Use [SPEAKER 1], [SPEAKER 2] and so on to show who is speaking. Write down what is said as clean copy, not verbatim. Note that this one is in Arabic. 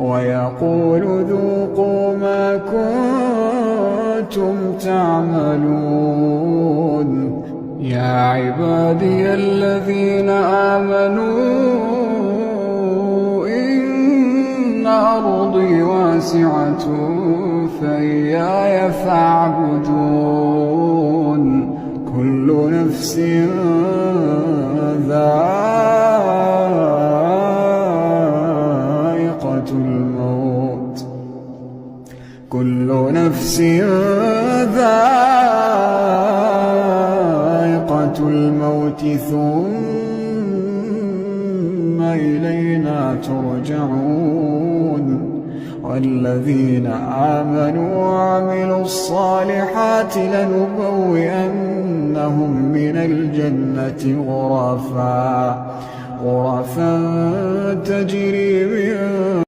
[SPEAKER 1] ويقول ذوقوا ما كنتم تعملون. يا عبادي الذين آمنوا إن أرضي واسعة فإياي فاعبدون. كل نفس ذائقة الموت، كل نفس ذائقة الموت ثم إلينا ترجعون. والذين آمنوا وعملوا الصالحات لنبوئنهم من الجنة غرفا تجري من